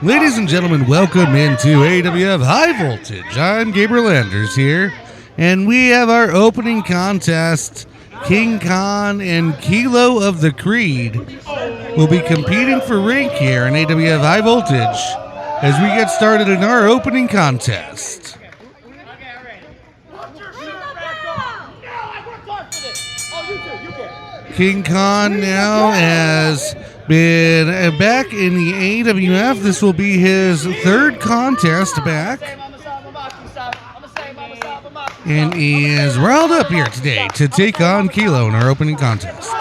Ladies and gentlemen, welcome into AWF High Voltage. I'm Gabe Roka here, and we have our opening contest. King Khan and Kilo of the Creed will be competing for rank here in AWF High Voltage as we get started in our opening contest. King Khan now has been back in the AWF. This will be his third contest back. And he is riled up here today to take on Kilo in our opening contest.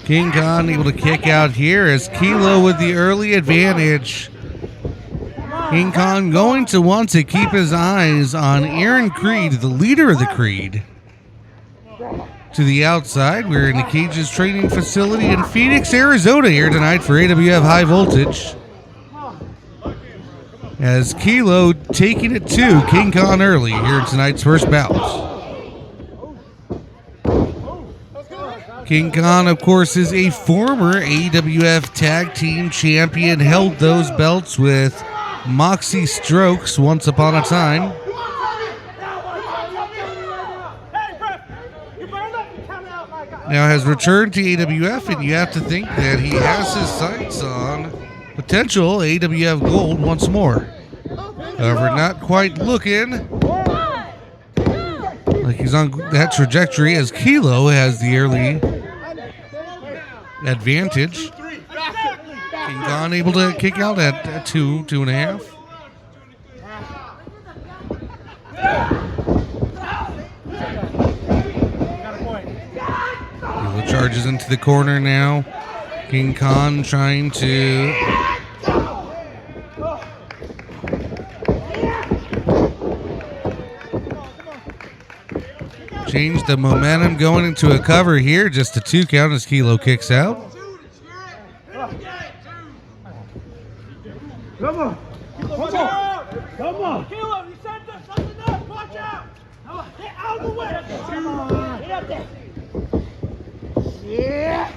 King Khan able to kick out here as Kilo with the early advantage. King Khan going to want to keep his eyes on Aaron Creed, the leader of the Creed. To the outside, we're in the Cages training facility in Phoenix, Arizona here tonight for AWF High Voltage. As Kilo taking it to King Khan early here in tonight's first bout. King Khan, of course, is a former AWF Tag Team Champion, held those belts with Moxxi Strokes once upon a time. Now has returned to AWF, and you have to think that he has his sights on potential AWF Gold once more. However, not quite looking like he's on that trajectory as Kilo has the early advantage. King Khan able to kick out at 2.5. Kilo charges into the corner now. King Khan trying to change the momentum going into a cover here. Just a 2 count as Kilo kicks out. Come on. Come on. Kilo, you set something up. Watch out. Get out of the way. Come on. Get up there. Yeah.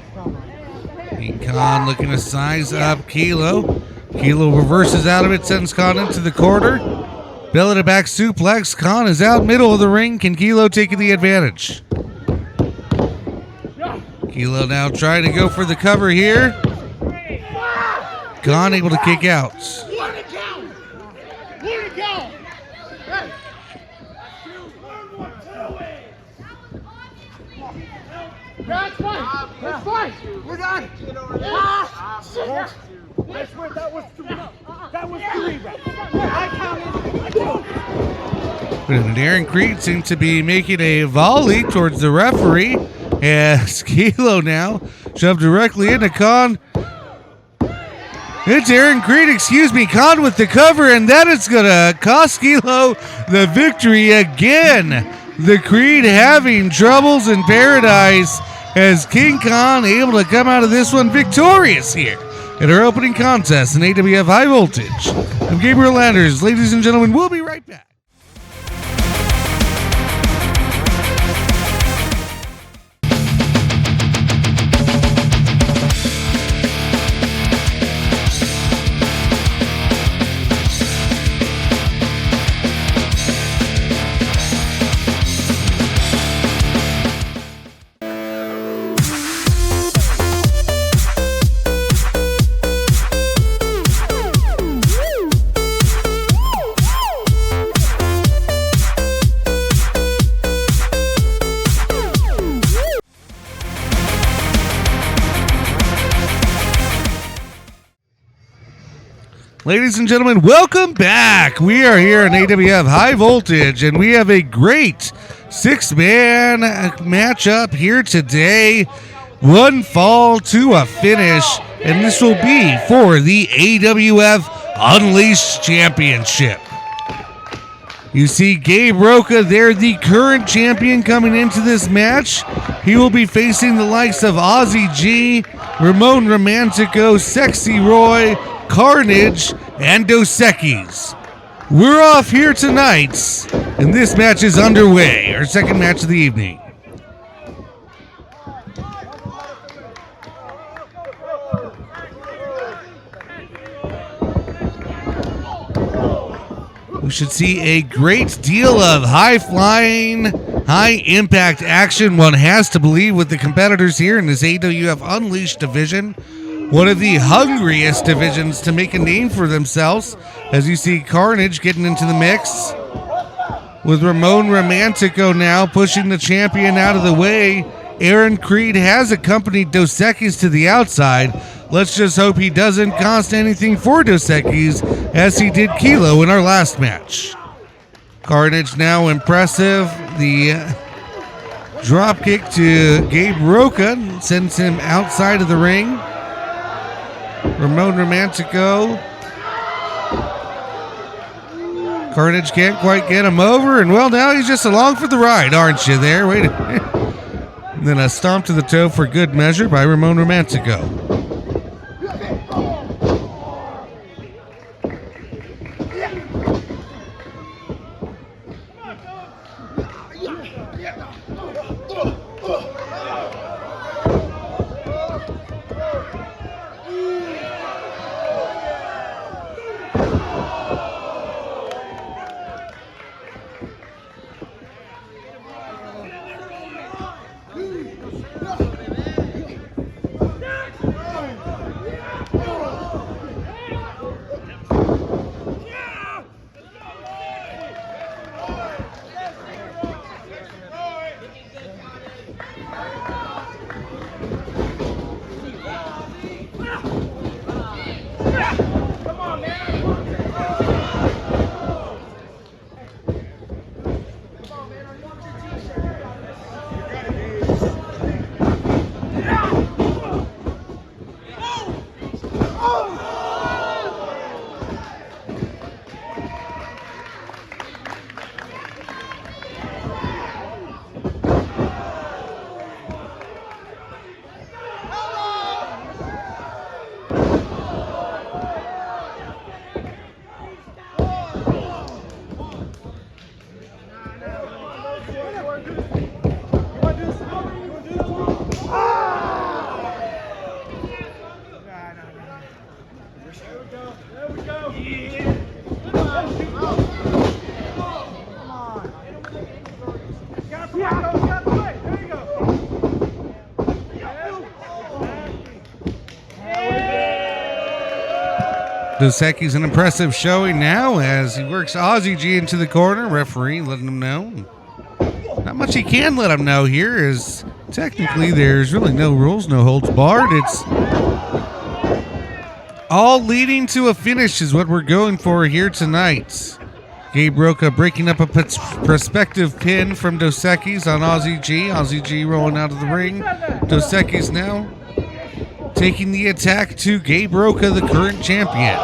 King Khan looking to size up Kilo. Kilo reverses out of it, sends Khan into the corner. Belly to back suplex. Khan is out middle of the ring. Can Kilo take the advantage? Kilo now trying to go for the cover here. Khan able to kick out. Let it go. Let it go. That's fine. We're done. I swear that was 3. That was 3 reps. I counted. And Aaron Creed seems to be making a volley towards the referee. As Kilo now shoved directly into Khan. It's Aaron Creed, Khan with the cover, and that is going to cost Kilo the victory again. The Creed having troubles in paradise as King Khan able to come out of this one victorious here in our opening contest in AWF High Voltage. I'm Gabriel Landers. Ladies and gentlemen, we'll be right back. Ladies and gentlemen, welcome back. We are here in AWF High Voltage, and we have a great 6-man matchup here today. One fall to a finish, and this will be for the AWF Unleashed Championship. You see Gabe Roka there, the current champion coming into this match. He will be facing the likes of Ozzi G, Ramon Romantico, Sexy Roy, Carnage, and Dos Equis. We're off here tonight, and this match is underway, our second match of the evening. We should see a great deal of high-flying, high-impact action, one has to believe, with the competitors here in this AWF Unleashed division. One of the hungriest divisions to make a name for themselves, as you see Carnage getting into the mix, with Ramon Romantico now pushing the champion out of the way. Aaron Creed has accompanied Dos Equis to the outside. Let's just hope he doesn't cost anything for Dos Equis, as he did Kilo in our last match. Carnage now impressive. The drop kick to Gabe Roka sends him outside of the ring. Ramon Romantico. Carnage can't quite get him over, and well, now he's just along for the ride, aren't you there? Wait a minute. And then a stomp to the toe for good measure by Ramon Romantico. Dos Equis an impressive showing now as he works Ozzi G into the corner. Referee letting him know. Not much he can let him know here, as technically there's really no rules, no holds barred. It's all leading to a finish is what we're going for here tonight. Gabe Roka breaking up a prospective pin from Dos Equis on Ozzi G. Ozzi G rolling out of the ring. Dos Equis now taking the attack to Gabe Roka, the current champion.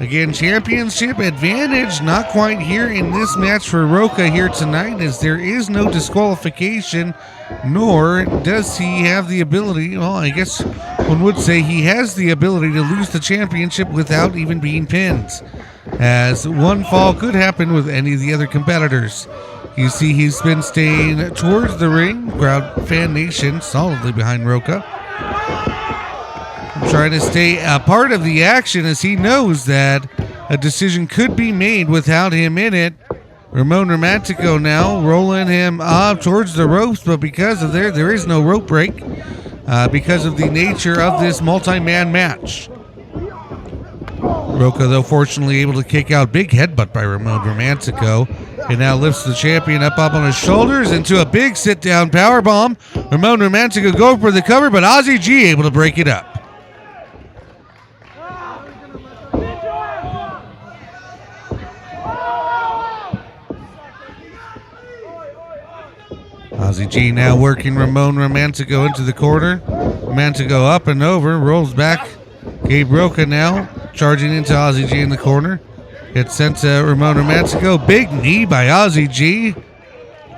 Again, championship advantage not quite here in this match for Roka here tonight, as there is no disqualification, nor does he have the ability, well, I guess one would say he has the ability to lose the championship without even being pinned, as one fall could happen with any of the other competitors. You see he's been staying towards the ring, crowd fan nation solidly behind Roka, trying to stay a part of the action as he knows that a decision could be made without him in it. Ramon Romantico now rolling him up towards the ropes, but because of there is no rope break because of the nature of this multi-man match. Roka, though, fortunately able to kick out. Big headbutt by Ramon Romantico. And now lifts the champion up on his shoulders into a big sit-down powerbomb. Ramon Romantico going for the cover, but Ozzi G able to break it up. Ozzi G now working Ramon Romantico into the corner. Romantico up and over, rolls back. Gabe Roka now charging into Ozzi G in the corner. Gets sent to Ramon Romantico. Big knee by Ozzi G.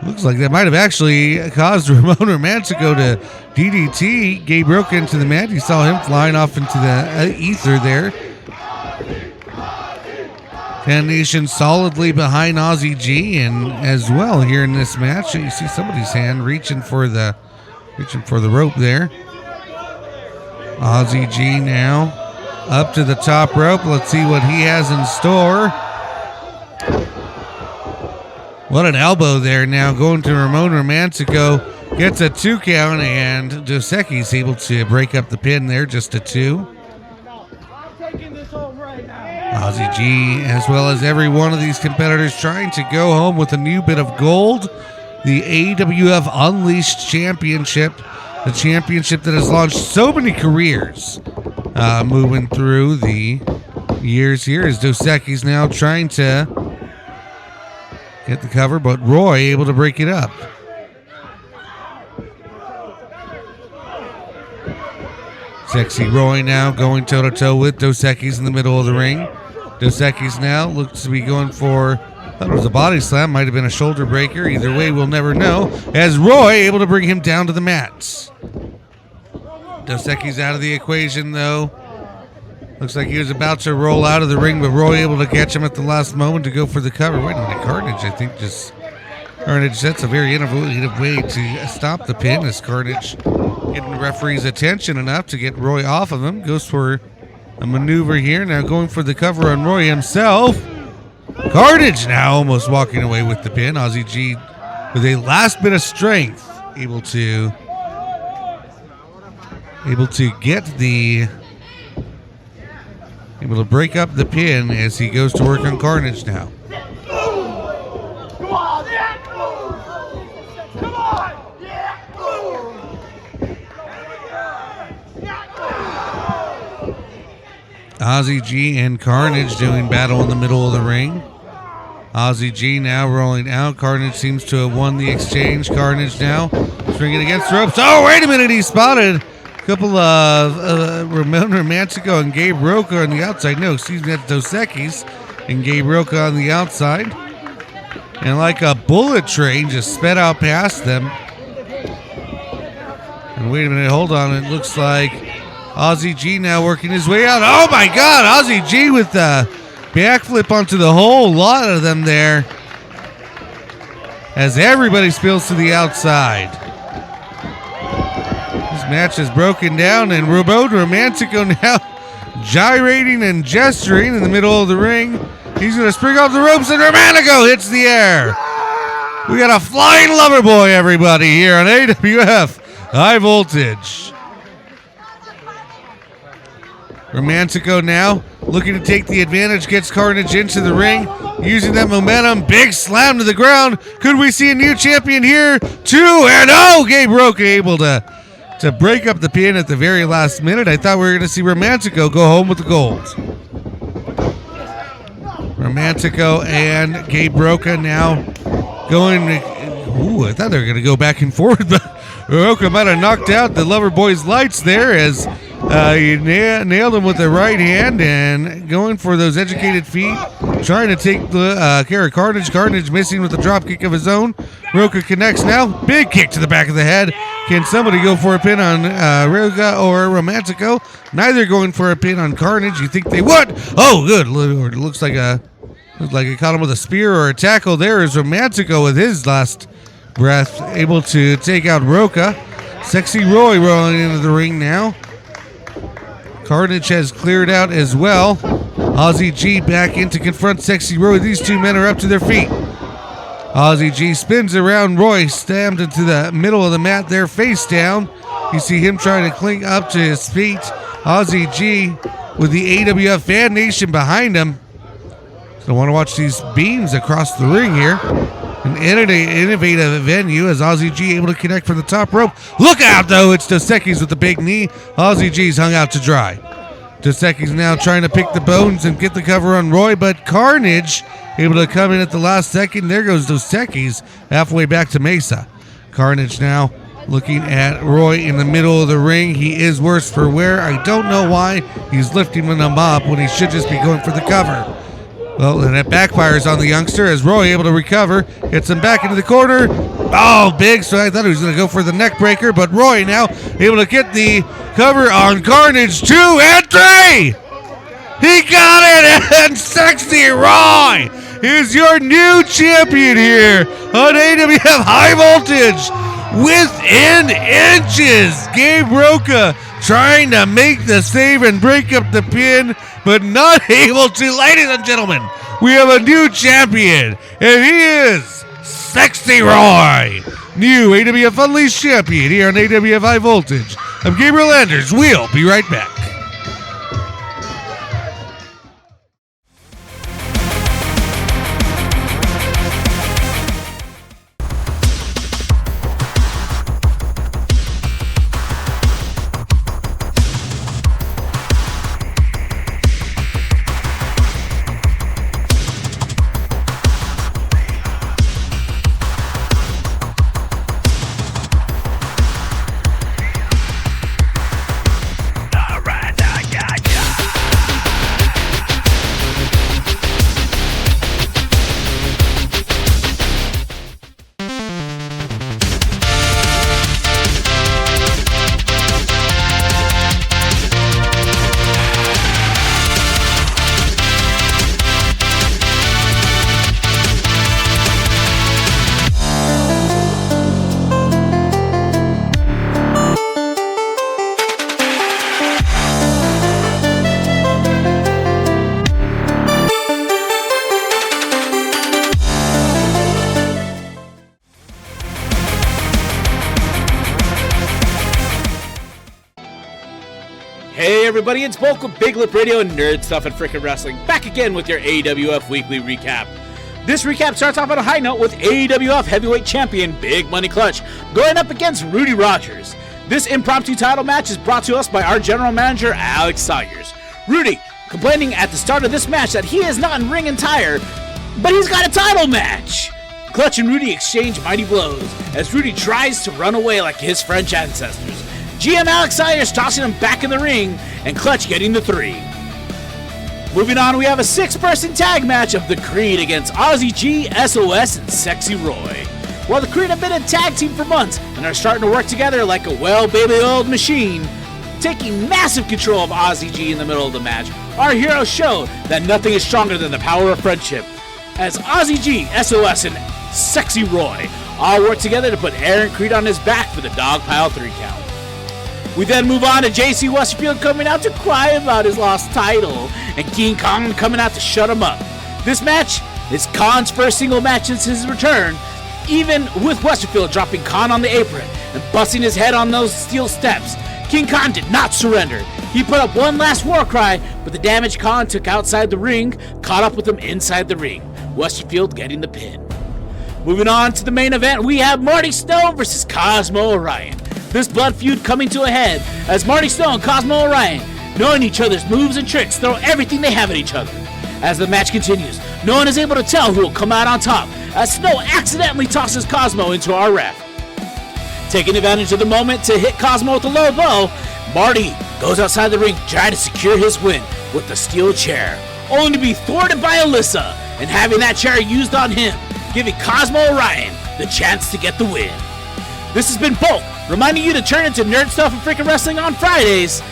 Looks like that might have actually caused Ramon Romantico to DDT Gabe Roka into the mat. You saw him flying off into the ether there. Fan Nation solidly behind Ozzi G, and as well here in this match, you see somebody's hand reaching for the rope there. Ozzi G now up to the top rope. Let's see what he has in store. What an elbow there now going to Ramon Romantico. Gets a 2 count, and Dos Equis able to break up the pin there, just a 2. Ozzi G, as well as every one of these competitors, trying to go home with a new bit of gold. The AWF Unleashed Championship, the championship that has launched so many careers moving through the years here, as Dos Equis now trying to get the cover, but Roy able to break it up. Sexy Roy now going toe-to-toe with Dos Equis in the middle of the ring. Dos Equis now looks to be going for, I thought it was a body slam, might have been a shoulder breaker. Either way, we'll never know, as Roy able to bring him down to the mats. Dos Equis out of the equation, though. Looks like he was about to roll out of the ring, but Roy able to catch him at the last moment to go for the cover. Wait a minute, Carnage, I think Carnage, that's a very innovative way to stop the pin, as Carnage getting the referee's attention enough to get Roy off of him. Goes for a maneuver here, now going for the cover on Roy himself. Carnage now almost walking away with the pin. Ozzi G with a last bit of strength, able to break up the pin as he goes to work on Carnage now. Ozzi G and Carnage doing battle in the middle of the ring. Ozzi G now rolling out. Carnage seems to have won the exchange. Carnage now swinging against the ropes. Oh, wait a minute. He spotted a couple of Ramon Romantico and Gabe Roka on the outside. No, excuse me, that's Dos Equis and Gabe Roka on the outside. And like a bullet train, just sped out past them. And wait a minute. Hold on. It looks like Ozzi G now working his way out. Oh my God, Ozzi G with the backflip onto the whole lot of them there, as everybody spills to the outside. This match is broken down, and Ramon Romantico now gyrating and gesturing in the middle of the ring. He's going to spring off the ropes, and Romantico hits the air. We got a flying lover boy, everybody, here on AWF High Voltage. Romantico now looking to take the advantage, gets Carnage into the ring, using that momentum. Big slam to the ground. Could we see a new champion here? 2-0. Gabe Roka able to break up the pin at the very last minute. I thought we were going to see Romantico go home with the gold. Romantico and Gabe Roka now going. Ooh, I thought they were going to go back and forth, but Roka might have knocked out the lover boy's lights there as he nailed him with the right hand and going for those educated feet, trying to take the care of Carnage. Carnage missing with a drop kick of his own. Roka connects now. Big kick to the back of the head. Can somebody go for a pin on Roka or Romantico? Neither going for a pin on Carnage. You think they would? Oh, good. It looks like he caught him with a spear or a tackle. There is Romantico with his last breath, able to take out Roka. Sexy Roy rolling into the ring now. Carnage has cleared out as well. Ozzi G back in to confront Sexy Roy. These two men are up to their feet. Ozzi G spins around Roy, stabbed into the middle of the mat there, face down. You see him trying to cling up to his feet. Ozzi G with the AWF Fan Nation behind him. So I want to watch these beams across the ring here. An innovative venue as Ozzi G able to connect from the top rope. Look out, though. It's Dos Equis with the big knee. Ozzi G's hung out to dry. Dos Equis now trying to pick the bones and get the cover on Roy, but Carnage able to come in at the last second. There goes Dos Equis halfway back to Mesa. Carnage now looking at Roy in the middle of the ring. He is worse for wear. I don't know why he's lifting him up when he should just be going for the cover. Well, and that backfires on the youngster as Roy able to recover, gets him back into the corner. Oh, big, so I thought he was going to go for the neck breaker, but Roy now able to get the cover on Carnage. 2 and 3! He got it, and Sexy Roy is your new champion here on AWF High Voltage. Within inches, Gabe Roka trying to make the save and break up the pin, but not able to. Ladies and gentlemen, we have a new champion, and he is Sexy Roy, new AWF Unleashed champion here on AWF High Voltage. I'm Gabriel Anders. We'll be right back. Hey everybody, it's Bulk with Big Lip Radio and Nerd Stuff and Frickin' Wrestling, back again with your AWF Weekly Recap. This recap starts off on a high note with AWF Heavyweight Champion Big Money Clutch going up against Rudy Rodgers. This impromptu title match is brought to us by our general manager, Alex Sawyers. Rudy complaining at the start of this match that he is not in ring attire, but he's got a title match. Clutch and Rudy exchange mighty blows as Rudy tries to run away like his French ancestors. GM Alex Sawyers tossing him back in the ring, and Clutch getting the 3. Moving on, we have a 6-person tag match of the Creed against Ozzi G, SOS, and Sexy Roy. While the Creed have been a tag team for months and are starting to work together like a well-baby-oiled machine, taking massive control of Ozzi G in the middle of the match, our heroes show that nothing is stronger than the power of friendship, as Ozzi G, SOS, and Sexy Roy all work together to put Aaron Creed on his back for the dog pile 3 count. We then move on to JC Westerfield coming out to cry about his lost title, and King Kong coming out to shut him up. This match is Khan's first single match since his return, even with Westerfield dropping Khan on the apron and busting his head on those steel steps. King Khan did not surrender. He put up one last war cry, but the damage Khan took outside the ring caught up with him inside the ring. Westerfield getting the pin. Moving on to the main event, we have Marty Stone versus Cosmo Orion. This blood feud coming to a head as Marty Stone and Cosmo Orion, knowing each other's moves and tricks, throw everything they have at each other. As the match continues, no one is able to tell who will come out on top as Snow accidentally tosses Cosmo into our ref. Taking advantage of the moment to hit Cosmo with a low blow, Marty goes outside the ring trying to secure his win with the steel chair, only to be thwarted by Alyssa and having that chair used on him, giving Cosmo Orion the chance to get the win. This has been Bulk, reminding you to turn into Nerd Stuff and Freaking Wrestling on Fridays,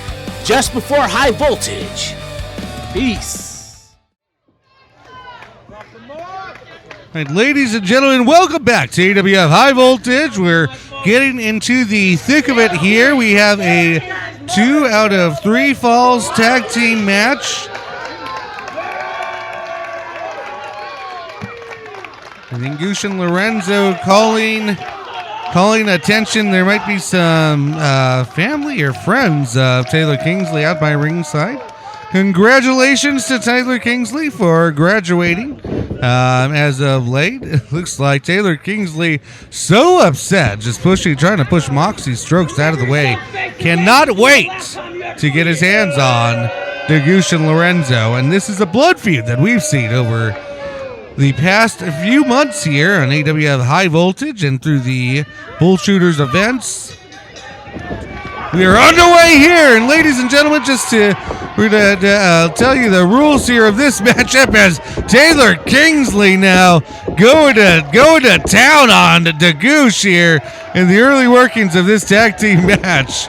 just before High Voltage. Peace. All right, ladies and gentlemen, welcome back to AWF High Voltage. We're getting into the thick of it here. We have a 2 out of 3 falls tag team match. I think Goosh and Lorenzo calling attention. There might be some family or friends of Taylor Kingsley out by ringside. Congratulations to Taylor Kingsley for graduating. As of late, it looks like Taylor Kingsley so upset, just trying to push Moxxi Strokes out of the way. Cannot wait to get his hands on Goosh and Lorenzo. And this is a blood feud that we've seen over the past few months here on AWF High Voltage and through the Bullshooters events. We are underway here, and ladies and gentlemen, we're going to tell you the rules here of this matchup as Taylor Kingsley now going to town on Goosh here in the early workings of this tag team match.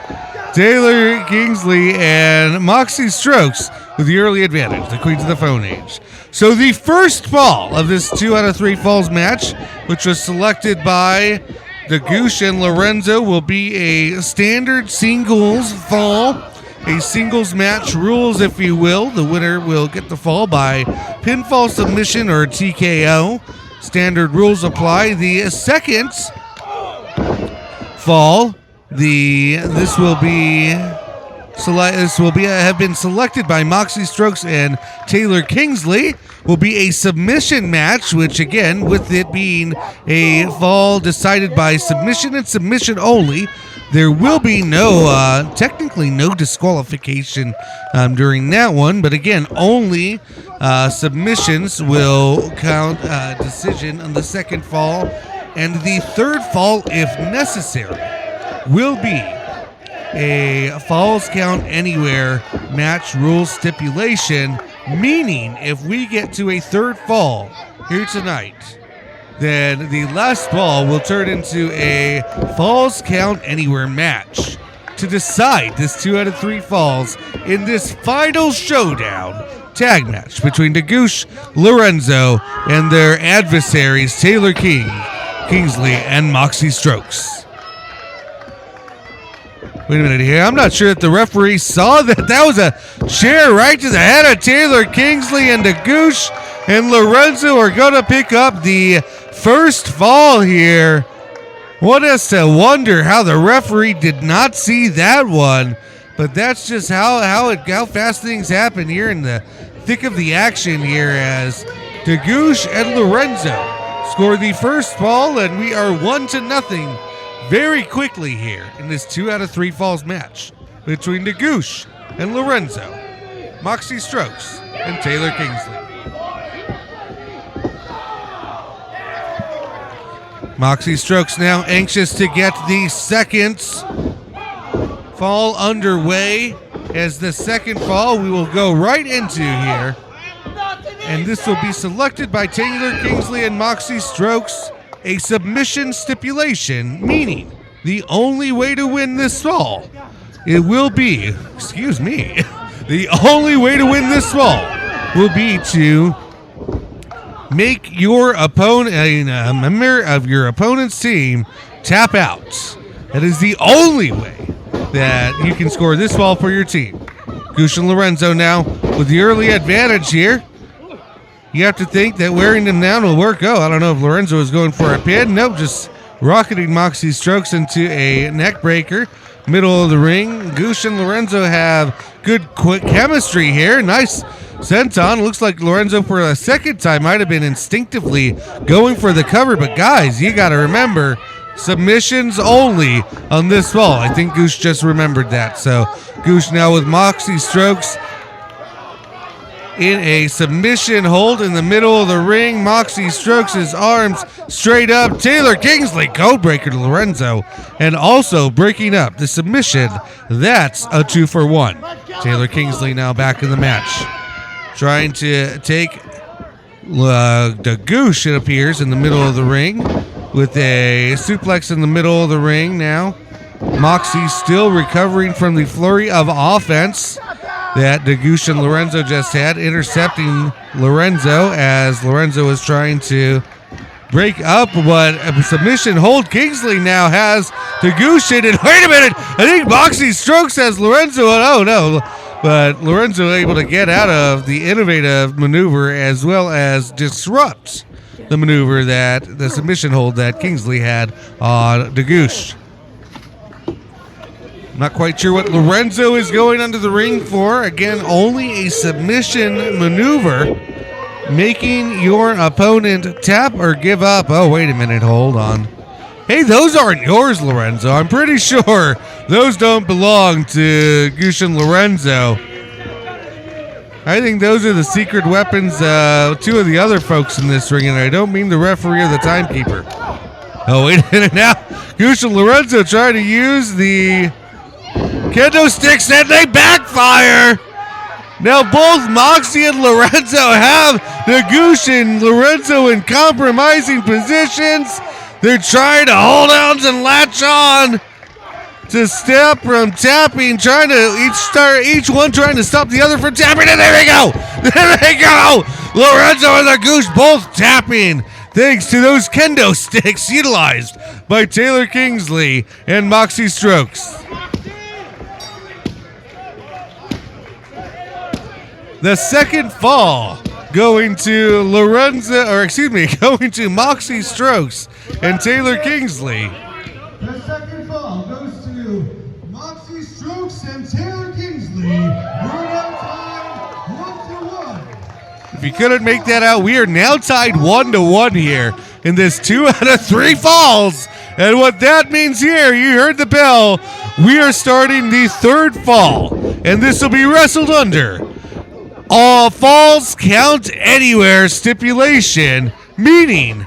Taylor Kingsley and Moxxi Strokes with the early advantage, the Queens of the Phone Age. So the first fall of this 2 out of 3 falls match, which was selected by the Goosh and Lorenzo, will be a standard singles fall, a singles match rules, if you will. The winner will get the fall by pinfall, submission, or TKO. Standard rules apply. The second fall, this will have been selected by Moxxi Strokes and Taylor Kingsley. Will be a submission match, which again, with it being a fall decided by submission and submission only, there will be technically no disqualification during that one. But again, only submissions will count decision on the second fall, and the third fall, if necessary, will be a falls count anywhere match rules stipulation, meaning if we get to a third fall here tonight, then the last fall will turn into a falls count anywhere match to decide this 2 out of 3 falls in this final showdown tag match between Goosh, Lorenzo, and their adversaries Taylor Kingsley, and Moxxi Strokes. Wait a minute here. I'm not sure that the referee saw that. That was a chair right to the head of Taylor Kingsley, and Goosh and Lorenzo are going to pick up the first fall here. One has to wonder how the referee did not see that one, but that's just how fast things happen here in the thick of the action here as Goosh and Lorenzo score the first fall, and we are 1-0 very quickly here in this 2 out of 3 falls match between Goosh and Lorenzo, Moxxi Strokes, and Taylor Kingsley. Moxxi Strokes now anxious to get the second fall underway, as the second fall we will go right into here, and this will be selected by Taylor Kingsley and Moxxi Strokes. A submission stipulation, meaning the only way to win this fall, the only way to win this fall will be to make your opponent, a member of your opponent's team, tap out. That is the only way that you can score this fall for your team. Goosh and Lorenzo now with the early advantage here. You have to think that wearing them down will work. I don't know if Lorenzo is going for a pin. Nope, just rocketing Moxxi Strokes into a neck breaker. middle of the ring. Goosh and Lorenzo have good quick chemistry here. Nice senton. Looks like Lorenzo for a second time might have been instinctively going for the cover, but guys, you got to remember, submissions only on this fall. I think Goosh just remembered that. So Goosh now with Moxxi strokes in a submission hold in the middle of the ring. Moxxi strokes his arms straight up. Taylor Kingsley, codebreaker to Lorenzo, and also breaking up the submission. That's a 2-for-1. Taylor Kingsley now back in the match. Trying to take the Goosh, it appears, in the middle of the ring with a suplex in the middle of the ring now. Moxxi still recovering from the flurry of offense that Goosh and Lorenzo just had, intercepting Lorenzo as Lorenzo is trying to break up, but a submission hold. Kingsley now has Goosh in it. Wait a minute, I think Moxxi strokes as Lorenzo, oh no, but Lorenzo able to get out of the innovative maneuver as well as disrupt the maneuver that the submission hold that Kingsley had on Goosh. Not quite sure what Lorenzo is going under the ring for. Again, only a submission maneuver, making your opponent tap or give up. Oh, wait a minute, hold on. Hey, those aren't yours, Lorenzo. I'm pretty sure those don't belong to Goosh and Lorenzo. I think those are the secret weapons, two of the other folks in this ring, and I don't mean the referee or the timekeeper. Oh, wait a minute now. Goosh and Lorenzo trying to use the kendo sticks, and they backfire. Now both Moxxi and Lorenzo have the Goosh and Lorenzo in compromising positions. They're trying to hold on and latch on to stop from tapping, trying to each one trying to stop the other from tapping, and there they go. There they go. Lorenzo and the Goosh both tapping, thanks to those kendo sticks utilized by Taylor Kingsley and Moxxi strokes. The second fall going to going to Moxxi strokes and Taylor Kingsley. The second fall goes to Moxxi strokes and Taylor Kingsley. We're now tied 1-1. If you couldn't make that out, we are now tied 1-1 here in this 2 out of 3 falls. And what that means here, you heard the bell, we are starting the third fall, and this will be wrestled under all falls count anywhere stipulation, meaning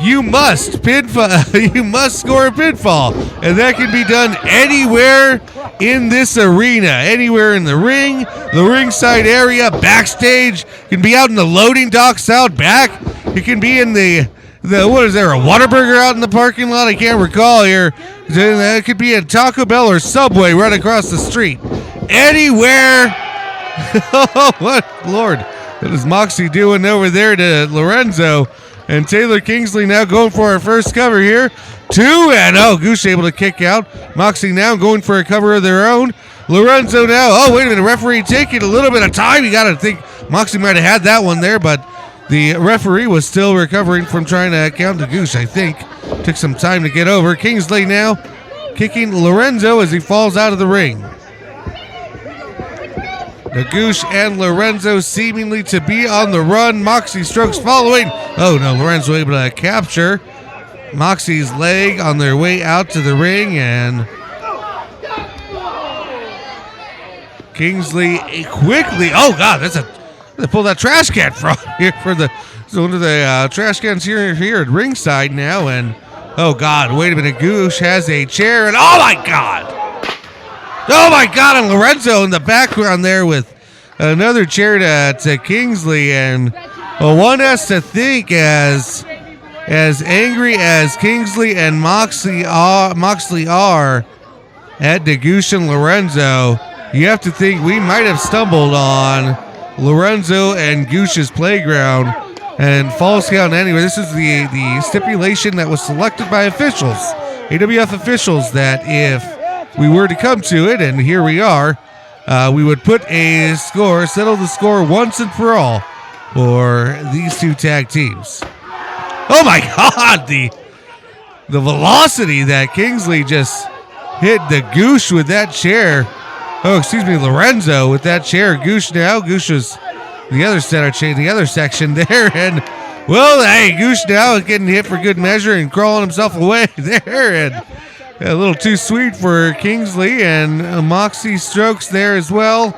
you must score a pinfall, and that can be done anywhere in this arena, anywhere in the ring, the ringside area, backstage, can be out in the loading docks out back, it can be in the what is there, a Whataburger out in the parking lot? I can't recall here. It could be a Taco Bell or Subway right across the street. Anywhere. Oh, what, Lord. What is Moxxi doing over there to Lorenzo? And Taylor Kingsley now going for our first cover here. 2, and Goosh able to kick out. Moxxi now going for a cover of their own. Lorenzo now, oh, wait a minute, referee taking a little bit of time. You got to think Moxxi might have had that one there, but the referee was still recovering from trying to count to Goosh, I think. Took some time to get over. Kingsley now kicking Lorenzo as he falls out of the ring. The Goosh and Lorenzo seemingly to be on the run. Moxxi strokes following. Oh no, Lorenzo able to capture Moxxi's leg on their way out to the ring, and Kingsley quickly. Oh God, they pulled that trash can from here for one of the trash cans here at ringside now, and oh God, wait a minute, Goosh has a chair, and oh my God. Oh my God, and Lorenzo in the background there with another chair to Kingsley, and one has to think as angry as Kingsley and Moxxi are at Goosh and Lorenzo, you have to think we might have stumbled on Lorenzo and Goosh's playground and falls count anyway. This is the stipulation that was selected by officials, AWF officials, that if we were to come to it, and here we are, we would put a score, settle the score once and for all for these two tag teams. Oh my God, the velocity that Kingsley just hit the Goosh with that chair. Oh, excuse me, Lorenzo with that chair. Goosh now. Goosh was the other section there. And, well, hey, Goosh now getting hit for good measure and crawling himself away there. And a little too sweet for Kingsley. And Moxxi strokes there as well.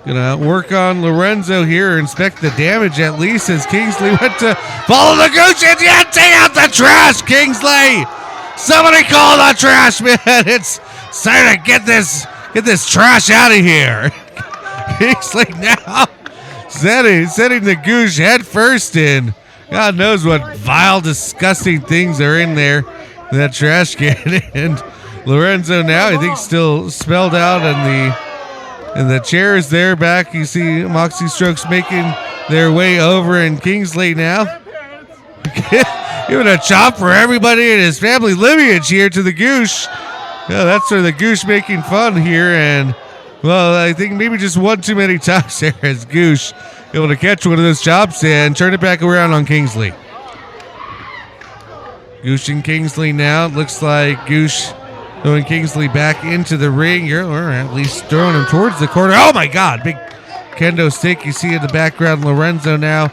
Gonna work on Lorenzo here, inspect the damage at least as Kingsley went to follow the Goosh and yet take out the trash, Kingsley! Somebody call the trash man! It's time to get this trash out of here. Kingsley now setting the Goosh head first in. God knows what vile, disgusting things are in there, that trash can. And Lorenzo now, I think, still spelled out and the chair is there back. You see Moxxi strokes making their way over, and Kingsley now giving a chop for everybody in his family lineage here to the Goosh. Yeah, that's where the Goosh making fun here, and well, I think maybe just one too many times there as Goosh able to catch one of those chops and turn it back around on Kingsley. Goosh and Kingsley now. It looks like Goosh throwing Kingsley back into the ring here, or at least throwing him towards the corner. Oh my God, big kendo stick. You see in the background, Lorenzo now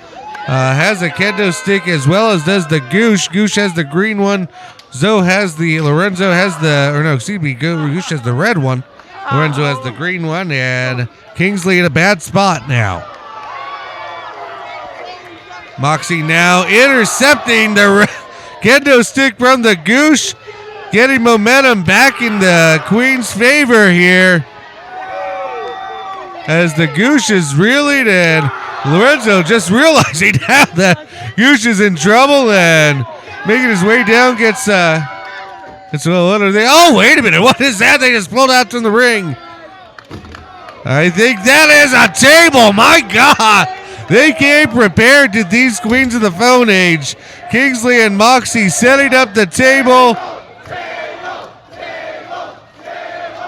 has a kendo stick as well as does the Goosh. Goosh has the green one. Lorenzo has Goosh has the red one. Lorenzo has the green one, and Kingsley in a bad spot now. Moxxi now intercepting the kendo stick from the Goosh, getting momentum back in the Queen's favor here. As the Goosh is reeling, and Lorenzo just realizing now that Goosh is in trouble and making his way down, gets what are they? Oh, wait a minute. What is that? They just pulled out from the ring. I think that is a table. My God. They came prepared to these Queens of the Phone Age. Kingsley and Moxxi setting up the table.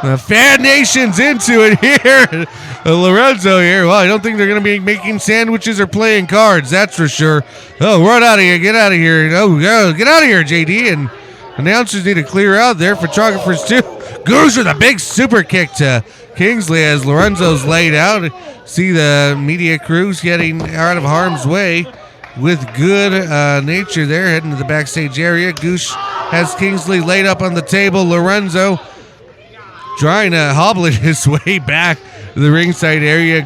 The fan nation's into it here. Lorenzo here. Well, I don't think they're going to be making sandwiches or playing cards. That's for sure. Oh, run out of here. Get out of here. Oh, get out of here, JD. And announcers need to clear out there. Photographers too. Goosh with a big super kick to Kingsley as Lorenzo's laid out. See the media crews getting out of harm's way with good nature there, heading to the backstage area. Goosh has Kingsley laid up on the table. Lorenzo trying to hobble his way back to the ringside area,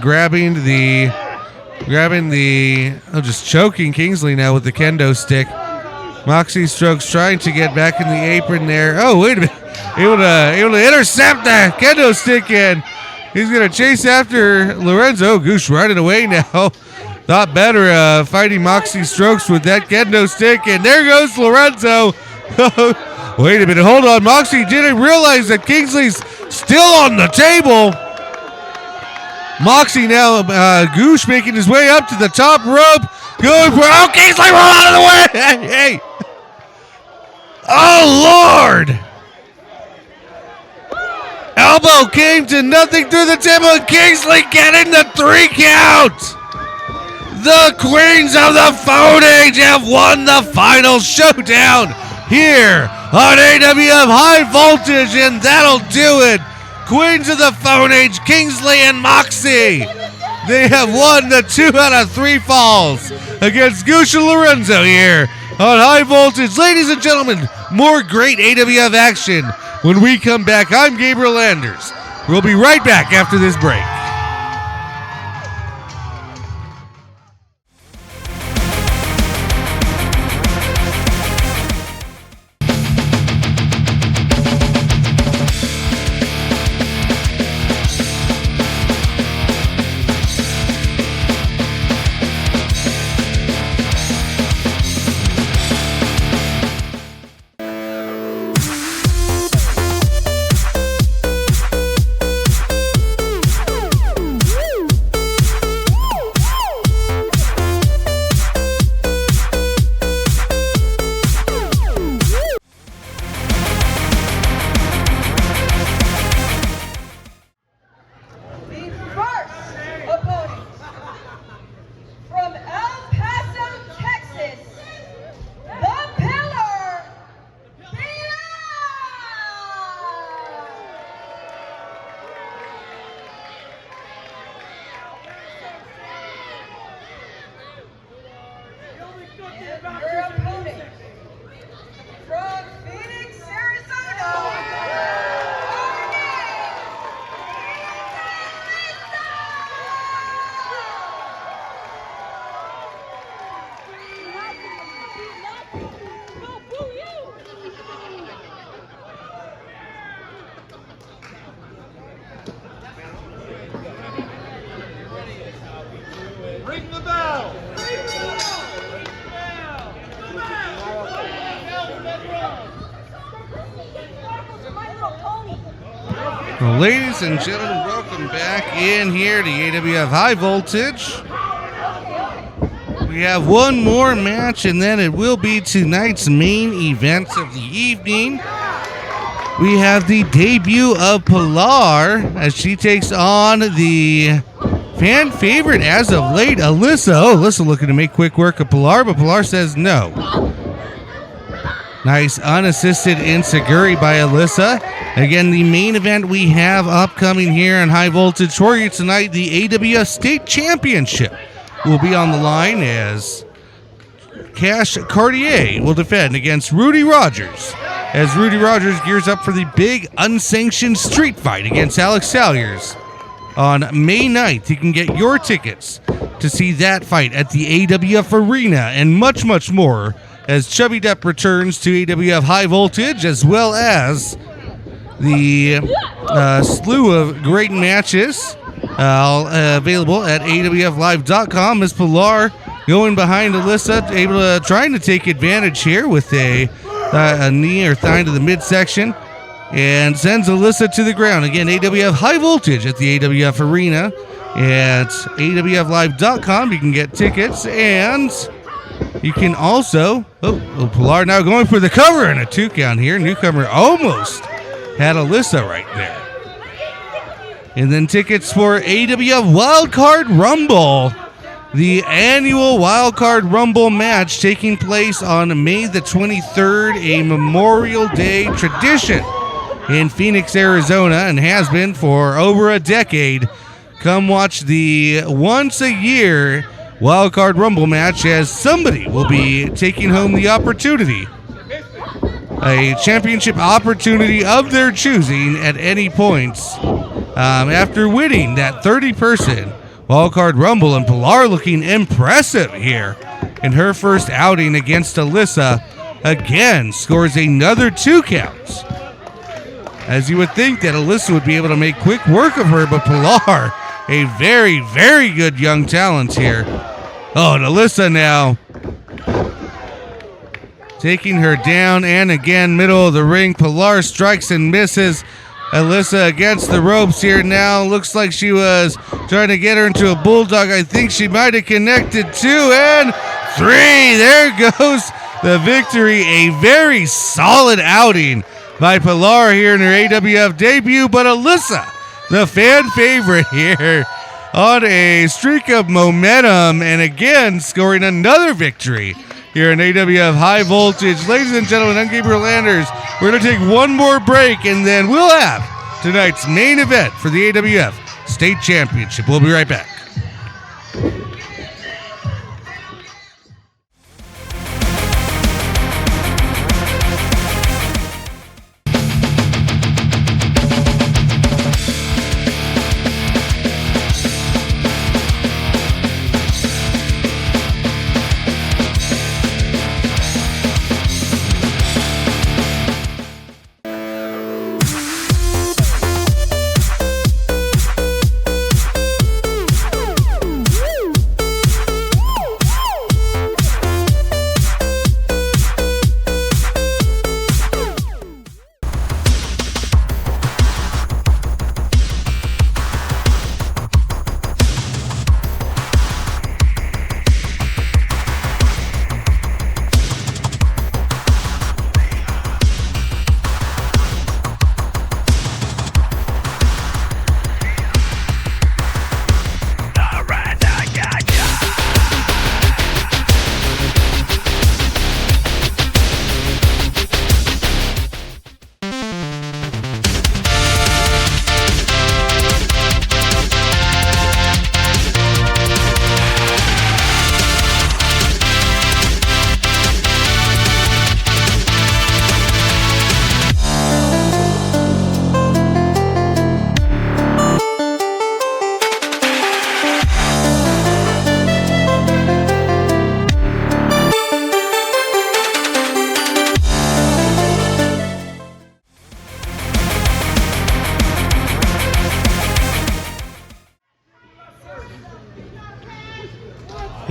just choking Kingsley now with the kendo stick. Moxxi strokes trying to get back in the apron there. Oh, wait a minute. Able to intercept the kendo stick, and he's going to chase after Lorenzo. Goosh running away now. Thought better of fighting Moxxi strokes with that kendo stick, and there goes Lorenzo. Wait a minute. Hold on. Moxxi didn't realize that Kingsley's still on the table. Moxxi now, Goosh making his way up to the top rope. Going for, Kingsley, roll out of the way. Hey. Oh, Lord. Elbow came to nothing through the table, and Kingsley getting the 3 count. The Queens of the Phone Age have won the final showdown here on AWF High Voltage, and that'll do it. Queens of the Phone Age, Kingsley and Moxxi. They have won the 2 out of 3 falls against Goosh and Lorenzo here on High Voltage. Ladies and gentlemen, more great AWF action when we come back. I'm Gabriel Anders. We'll be right back after this break. Well, ladies and gentlemen, welcome back in here to AWF High Voltage. We have one more match, and then it will be tonight's main event of the evening. We have the debut of Pilar as she takes on the fan favorite as of late, Alyssa. Oh, Alyssa looking to make quick work of Pilar, but Pilar says no. Nice unassisted enziguri by Alyssa. Again, the main event we have upcoming here on High Voltage for you tonight, the AWF State Championship will be on the line as Cash Cartier will defend against Rudy Rodgers as Rudy Rodgers gears up for the big unsanctioned street fight against Alex Salyers on May 9th. You can get your tickets to see that fight at the AWF Arena and much, much more as Chubby Depp returns to AWF High Voltage, as well as the slew of great matches available at AWFlive.com. As Pilar going behind Alyssa, able to trying to take advantage here with a knee or thigh to the midsection, and sends Alyssa to the ground. Again, AWF High Voltage at the AWF Arena at AWFlive.com. You can get tickets, and you can also, Pilar now going for the cover and a 2 count here. Newcomer almost had Alyssa right there. And then tickets for AWF Wildcard Rumble, the annual Wildcard Rumble match taking place on May the 23rd, a Memorial Day tradition in Phoenix, Arizona, and has been for over a decade. Come watch the once a year Wildcard Rumble match as somebody will be taking home the opportunity, a championship opportunity of their choosing at any points after winning that 30-person Wildcard Rumble. And Pilar looking impressive here in her first outing against Alyssa. Again, scores another 2 counts. As you would think that Alyssa would be able to make quick work of her, but Pilar, a very, very good young talent here. Oh, and Alyssa now taking her down, and again, middle of the ring. Pilar strikes and misses. Alyssa against the ropes here now. Looks like she was trying to get her into a bulldog. I think she might have connected 2 and 3. There goes the victory. A very solid outing by Pilar here in her AWF debut, but Alyssa, the fan favorite here, on a streak of momentum, and again scoring another victory here in AWF High Voltage. Ladies and gentlemen, I'm Gabriel Landers. We're going to take one more break, and then we'll have tonight's main event for the AWF State Championship. We'll be right back.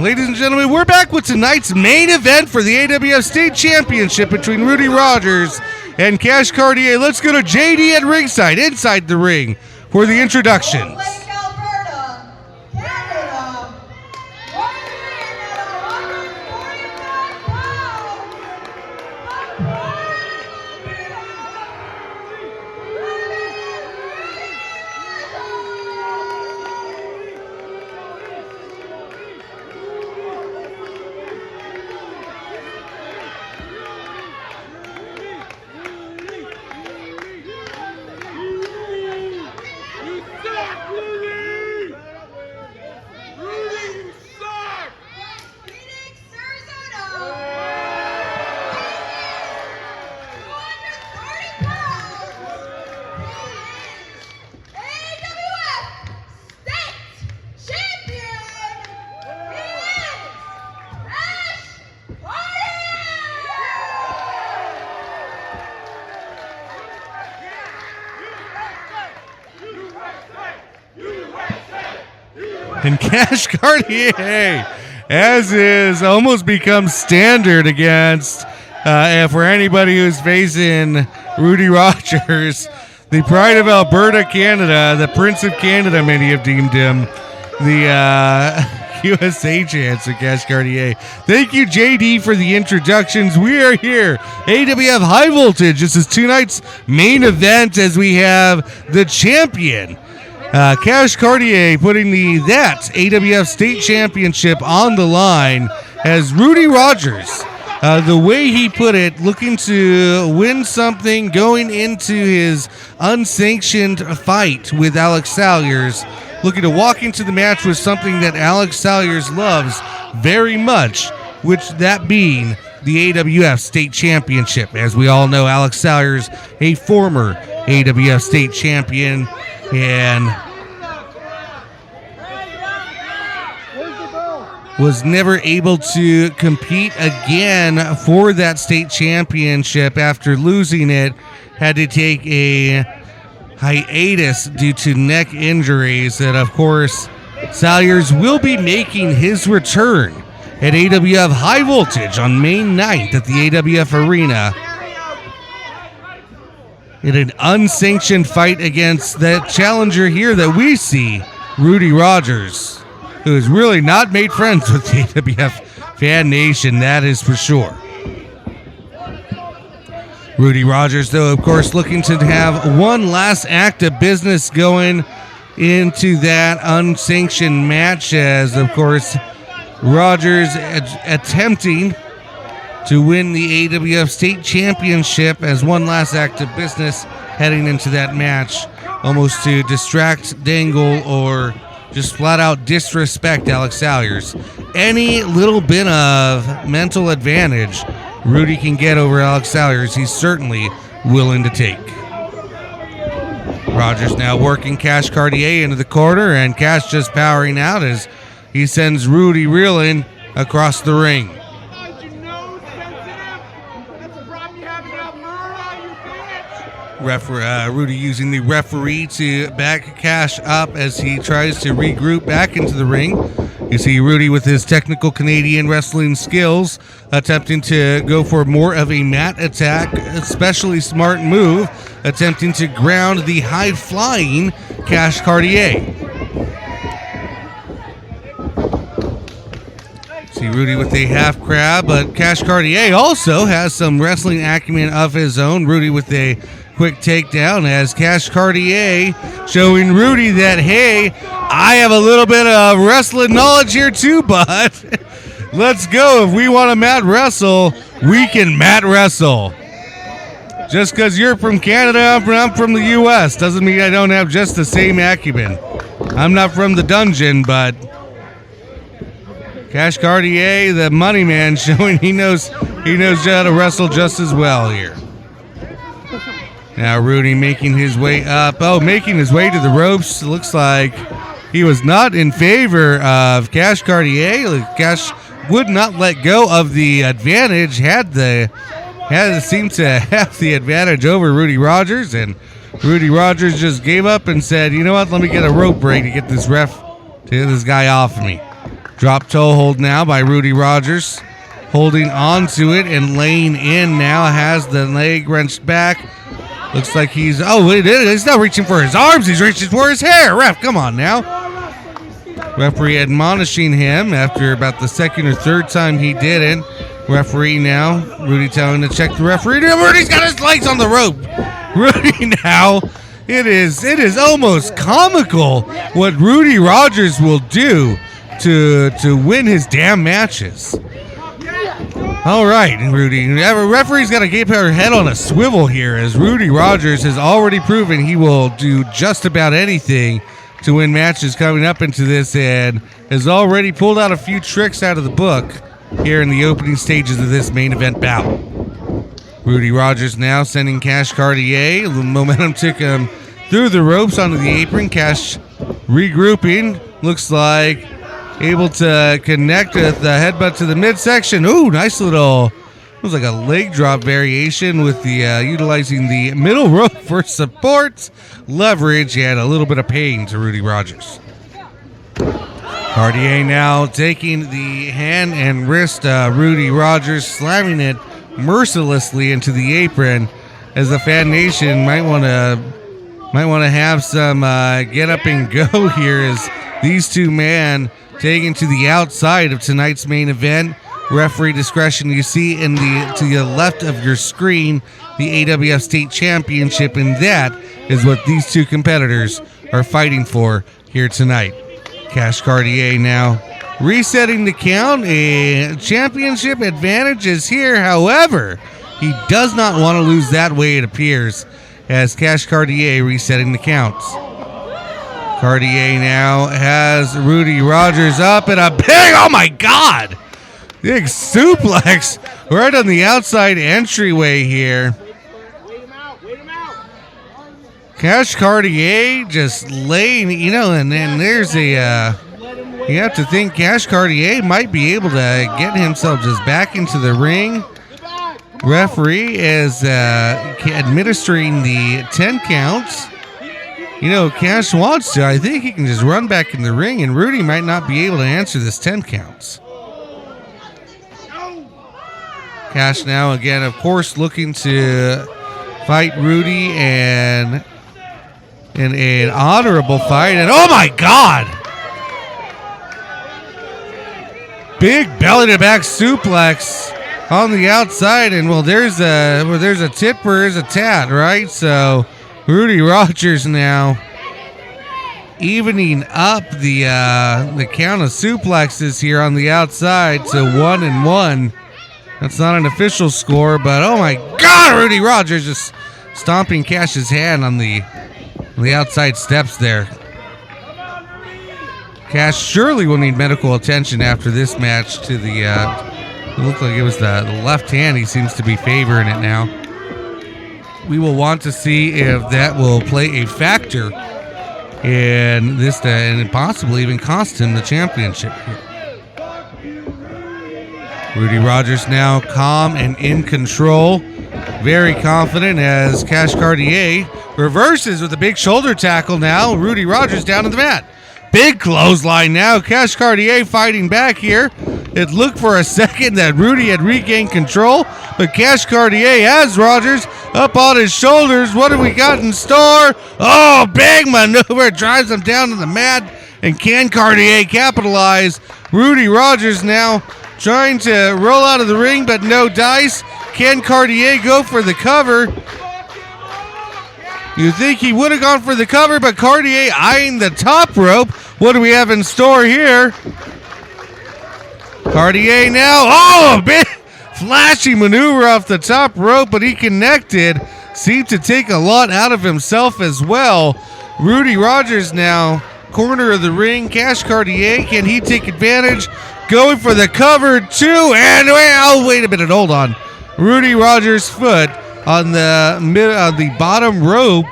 Ladies and gentlemen, we're back with tonight's main event for the AWF State Championship between Rudy Rodgers and Cash Cartier. Let's go to JD at ringside, inside the ring, for the introductions. And Cash Cartier, as is almost become standard against, for anybody who's facing Rudy Rodgers, the pride of Alberta, Canada, the Prince of Canada, many have deemed him, the USA Chancellor, Cash Cartier. Thank you, JD, for the introductions. We are here, AWF High Voltage. This is tonight's main event as we have the champion, Cash Cartier, putting that AWF State Championship on the line as Rudy Rodgers, the way he put it, looking to win something going into his unsanctioned fight with Alex Salyers, looking to walk into the match with something that Alex Salyers loves very much, which that being the AWF State Championship. As we all know, Alex Salyers, a former AWF State champion, and was never able to compete again for that state championship after losing it. Had to take a hiatus due to neck injuries. That, of course, Salyers will be making his return at AWF High Voltage on May 9th at the AWF Arena in an unsanctioned fight against that challenger here that we see, Rudy Rodgers, who has really not made friends with the AWF fan nation, that is for sure. Rudy Rodgers, though, of course, looking to have one last act of business going into that unsanctioned match, as, of course, Rodgers attempting to win the AWF State Championship as one last act of business heading into that match, almost to distract, dangle, or just flat out disrespect Alex Salyers. Any little bit of mental advantage Rudy can get over Alex Salyers, he's certainly willing to take. Rodgers now working Cash Cartier into the corner, and Cash just powering out as he sends Rudy reeling across the ring. Rudy using the referee to back Cash up as he tries to regroup back into the ring. You see Rudy with his technical Canadian wrestling skills attempting to go for more of a mat attack, especially smart move, attempting to ground the high-flying Cash Cartier. See Rudy with a half crab, but Cash Cartier also has some wrestling acumen of his own. Rudy with a quick takedown as Cash Cartier showing Rudy that, hey, I have a little bit of wrestling knowledge here too, bud. Let's go. If we want to mat wrestle, we can mat wrestle. Just because you're from Canada, I'm from the U.S. doesn't mean I don't have just the same acumen. I'm not from the dungeon, but Cash Cartier, the money man, showing he knows how to wrestle just as well here. Now Rudy making his way up. Making his way to the ropes. It looks like he was not in favor of Cash Cartier. Cash would not let go of the advantage. Seemed to have the advantage over Rudy Rodgers, and Rudy Rodgers just gave up and said, "You know what? Let me get a rope break to get this guy off me." Drop toe hold now by Rudy Rodgers. Holding on to it and laying in now. Has the leg wrenched back. Looks like he's not reaching for his arms. He's reaching for his hair. Ref, come on now. Referee admonishing him after about the second or third time he did it. Referee now. Rudy telling him to check the referee. Rudy's got his legs on the rope. Rudy now. It is almost comical what Rudy Rodgers will do to win his damn matches. All right, Rudy. Referee's got to keep her head on a swivel here, as Rudy Rodgers has already proven he will do just about anything to win matches coming up into this, and has already pulled out a few tricks out of the book here in the opening stages of this main event bout. Rudy Rodgers now sending Cash Cartier. The momentum took him through the ropes onto the apron. Cash regrouping. Looks like able to connect with the headbutt to the midsection. Ooh, nice little, it was like a leg drop variation with the utilizing the middle rope for support, leverage, and a little bit of pain to Rudy Rodgers. Cartier now taking the hand and wrist, Rudy Rodgers slamming it mercilessly into the apron, as the Fan Nation might want to have some get up and go here, as these two men taken to the outside of tonight's main event. Referee discretion. You see to the left of your screen the AWF State Championship, and that is what these two competitors are fighting for here tonight. Cash Cartier now resetting the count. A championship advantage is here. However, he does not want to lose that way, it appears, as Cash Cartier resetting the counts. Cartier now has Rudy Rodgers up in a big, oh my God, big suplex right on the outside entryway here. Cash Cartier just laying, and then there's a, you have to think Cash Cartier might be able to get himself just back into the ring. Referee is administering the 10 counts. Cash wants to. I think he can just run back in the ring, and Rudy might not be able to answer this 10 counts. Cash now, again, of course, looking to fight Rudy and in an honorable fight. And oh my God! Big belly-to-back suplex on the outside, and there's a tit where there's a tat, right? So Rudy Rodgers now evening up the count of suplexes here on the outside to 1-1. That's not an official score, but oh my God, Rudy Rodgers just stomping Cash's hand on the outside steps there. Cash surely will need medical attention after this match to the, it looked like it was the left hand. He seems to be favoring it now. We will want to see if that will play a factor in this, and possibly even cost him the championship. Rudy Rodgers now calm and in control, very confident, as Cash Cartier reverses with a big shoulder tackle now. Rudy Rodgers down to the mat. Big clothesline now. Cash Cartier fighting back here. It looked for a second that Rudy had regained control, but Cash Cartier has Rodgers up on his shoulders. What have we got in store? Oh, big maneuver. Drives him down to the mat, and can Cartier capitalize? Rudy Rodgers now trying to roll out of the ring, but no dice. Can Cartier go for the cover? You think he would have gone for the cover, but Cartier eyeing the top rope. What do we have in store here? Cartier now. Oh, a big flashy maneuver off the top rope, but he connected. Seemed to take a lot out of himself as well. Rudy Rodgers now, corner of the ring. Cash Cartier, can he take advantage? Going for the cover, too. And wait a minute, hold on. Rudy Rodgers' foot on the bottom rope,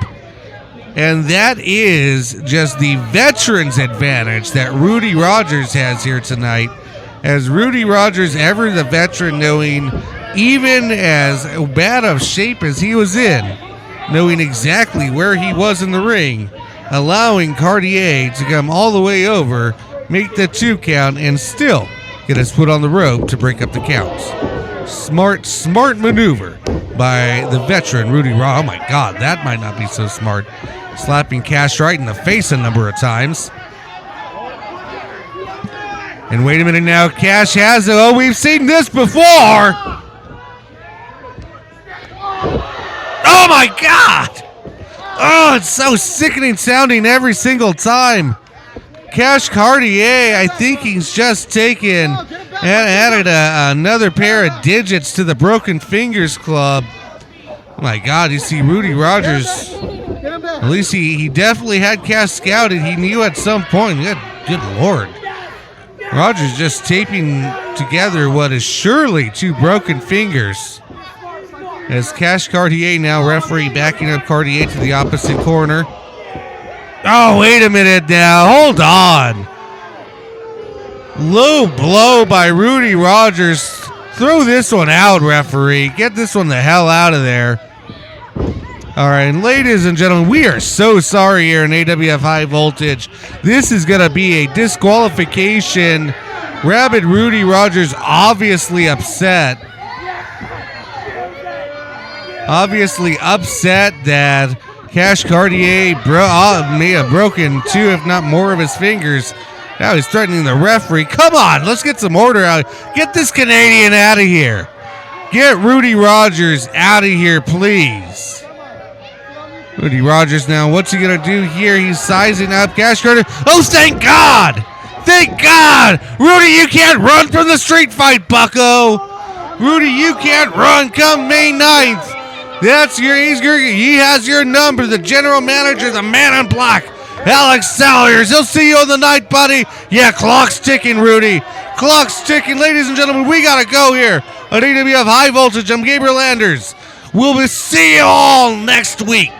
and that is just the veteran's advantage that Rudy Rodgers has here tonight. As Rudy Rodgers, ever the veteran, knowing even as bad of shape as he was in, knowing exactly where he was in the ring, allowing Cartier to come all the way over, make the 2 count, and still get his foot on the rope to break up the counts. Smart maneuver by the veteran Rudy Raw. Oh my God, that might not be so smart. Slapping Cash right in the face a number of times. And wait a minute now, Cash has it. Oh, we've seen this before. Oh my God. Oh, it's so sickening sounding every single time. Cash Cartier, I think he's just taken and added another pair of digits to the Broken Fingers Club. Oh my God, you see Rudy Rodgers. At least he definitely had Cash scouted. He knew at some point. Good Lord. Rodgers just taping together what is surely 2 broken fingers. As Cash Cartier now referee backing up Cartier to the opposite corner. Oh, wait a minute now. Hold on. Low blow by Rudy Rodgers. Throw this one out, referee. Get this one the hell out of there. All right, and ladies and gentlemen, we are so sorry here in AWF High Voltage. This is going to be a disqualification. Rabid Rudy Rodgers obviously upset. Obviously upset that Cash Cartier may have broken 2, if not more, of his fingers. Now he's threatening the referee. Come on, let's get some order out. Get this Canadian out of here. Get Rudy Rodgers out of here, please. Rudy Rodgers now, what's he going to do here? He's sizing up Cash Cartier. Oh, thank God! Thank God! Rudy, you can't run from the street fight, bucko! Rudy, you can't run come May 9th. He has your number, the general manager, the man in black, Alex Salyers. He'll see you on the night, buddy. Yeah, clock's ticking, Rudy. Clock's ticking. Ladies and gentlemen, we got to go here on AWF High Voltage. I'm Gabriel Anders. We'll see you all next week.